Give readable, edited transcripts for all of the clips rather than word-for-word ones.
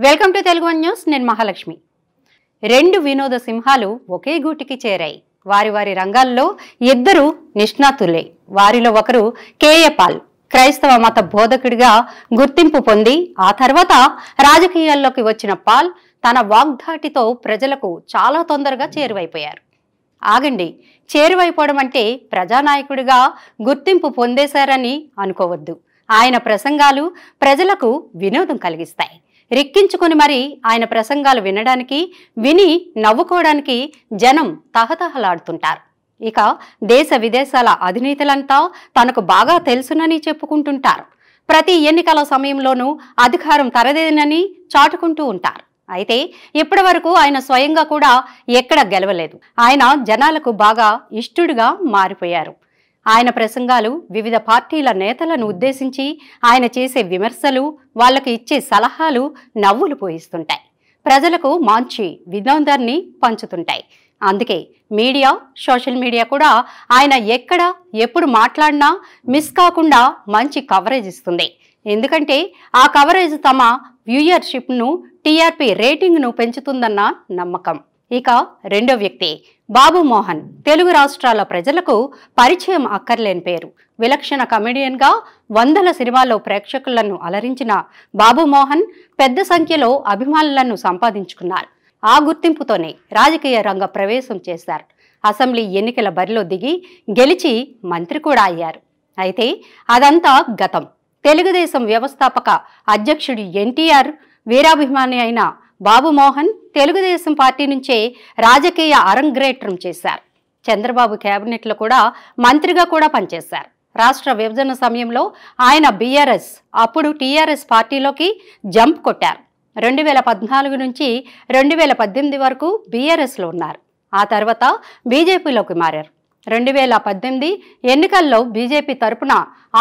Welcome to Telugu one news. నేను మహాలక్ష్మి. రెండు వినోద సింహాలు ఒకే గూటికి చేరాయి. వారి వారి రంగాల్లో ఇద్దరు నిష్ణాతులే. వారిలో ఒకరు కేఏ పాల్ క్రైస్తవ మత బోధకుడిగా గుర్తింపు పొంది ఆ తర్వాత రాజకీయాల్లోకి వచ్చిన పాల్ తన వాగ్ధాటితో ప్రజలకు చాలా తొందరగా చేరువైపోయారు. ఆగండి, చేరువైపోవడం అంటే ప్రజానాయకుడిగా గుర్తింపు పొందేశారని అనుకోవద్దు. ఆయన ప్రసంగాలు ప్రజలకు వినోదం కలిగిస్తాయి. రిక్కించుకుని మరి ఆయన ప్రసంగాలు వినడానికి, విని నవ్వుకోవడానికి జనం తహతహలాడుతుంటారు. ఇక దేశ విదేశాల అధినేతలంతా తనకు బాగా తెలుసునని చెప్పుకుంటుంటారు. ప్రతి ఎన్నికల సమయంలోనూ అధికారం తనదేనని చాటుకుంటూ ఉంటారు. అయితే ఇప్పటి వరకు ఆయన స్వయంగా కూడా ఎక్కడ గెలవలేదు. ఆయన జనాలకు బాగా ఇష్టుడిగా మారిపోయారు. ఆయన ప్రసంగాలు వివిధ పార్టీల నేతలను ఉద్దేశించి ఆయన చేసే విమర్శలు, వాళ్ళకి ఇచ్చే సలహాలు నవ్వులు పోయిస్తుంటాయి. ప్రజలకు మంచి వినోదాన్ని పంచుతుంటాయి. అందుకే మీడియా, సోషల్ మీడియా కూడా ఆయన ఎక్కడ ఎప్పుడు మాట్లాడినా మిస్ కాకుండా మంచి కవరేజ్ ఇస్తుంది. ఎందుకంటే ఆ కవరేజ్ తమ వ్యూయర్షిప్ను, టీఆర్పీ రేటింగ్ను పెంచుతుందన్న నమ్మకం. ఇక రెండో వ్యక్తి బాబు మోహన్. తెలుగు రాష్ట్రాల ప్రజలకు పరిచయం అక్కర్లేని పేరు. విలక్షణ కమెడియన్గా వందల సినిమాల్లో ప్రేక్షకులను అలరించిన బాబు మోహన్ పెద్ద సంఖ్యలో అభిమానులను సంపాదించుకున్నారు. ఆ గుర్తింపుతోనే రాజకీయ రంగ ప్రవేశం చేశారు. అసెంబ్లీ ఎన్నికల బరిలో దిగి గెలిచి మంత్రి కూడా అయ్యారు. అయితే అదంతా గతం. తెలుగుదేశం వ్యవస్థాపక అధ్యక్షుడు ఎన్టీఆర్ వీరాభిమాని అయిన బాబు మోహన్ తెలుగుదేశం పార్టీ నుంచే రాజకీయ అరంగేట్రం చేశారు. చంద్రబాబు కేబినెట్లో కూడా మంత్రిగా కూడా పనిచేశారు. రాష్ట్ర విభజన సమయంలో ఆయన బీఆర్ఎస్, అప్పుడు టీఆర్ఎస్ పార్టీలోకి జంప్ కొట్టారు. 2014 నుంచి 2018 వరకు బీఆర్ఎస్లో ఉన్నారు. ఆ తర్వాత బీజేపీలోకి మారారు. 2018 ఎన్నికల్లో బీజేపీ తరపున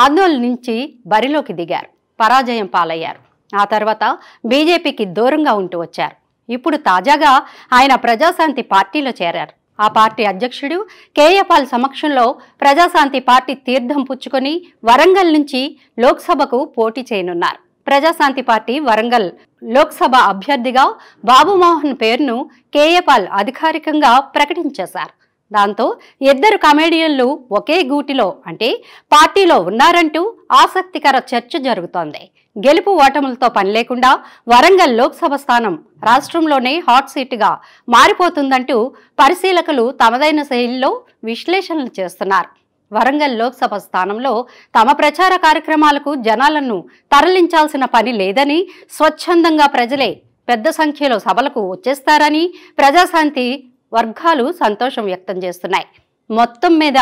ఆందోళన నుంచి బరిలోకి దిగారు. పరాజయం పాలయ్యారు. ఆ తర్వాత బీజేపీకి దూరంగా ఉంటూ వచ్చారు. ఇప్పుడు తాజాగా ఆయన ప్రజాశాంతి పార్టీలో చేరారు. ఆ పార్టీ అధ్యక్షుడు కేఏ పాల్ సమక్షంలో ప్రజాశాంతి పార్టీ తీర్థం పుచ్చుకొని వరంగల్ నుంచి లోక్సభకు పోటీ చేయనున్నారు. ప్రజాశాంతి పార్టీ వరంగల్ లోక్సభ అభ్యర్థిగా బాబు మోహన్ పేరును కేఏ పాల్ అధికారికంగా ప్రకటించేశారు. దాంతో ఇద్దరు కమెడియన్లు ఒకే గూటిలో అంటే పార్టీలో ఉన్నారంటూ ఆసక్తికర చర్చ జరుగుతోంది. గెలుపు ఓటములతో పని లేకుండా వరంగల్ లోక్సభ స్థానం రాష్ట్రంలోనే హాట్ సీటుగా మారిపోతుందంటూ పరిశీలకులు తమదైన శైలిలో విశ్లేషణలు చేస్తున్నారు. వరంగల్ లోక్సభ స్థానంలో తమ ప్రచార కార్యక్రమాలకు జనాలను తరలించాల్సిన పని లేదని, స్వచ్ఛందంగా ప్రజలే పెద్ద సంఖ్యలో సభలకు వచ్చేస్తారని ప్రజాశాంతి వర్గాలు సంతోషం వ్యక్తం చేస్తున్నాయి. మొత్తం మీద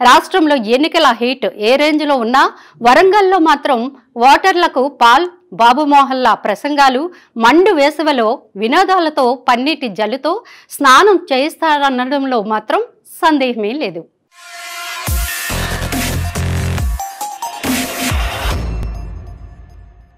రాష్ట్రంలో ఎన్నికల హీట్ ఏ రేంజ్లో ఉన్నా వరంగల్లో మాత్రం ఓటర్లకు పాల్, బాబు మోహన్ల ప్రసంగాలు మండు వేసవిలో వినోదాలతో పన్నీటి జల్లుతో స్నానం చేయిస్తారనడంలో మాత్రం సందేహమే లేదు.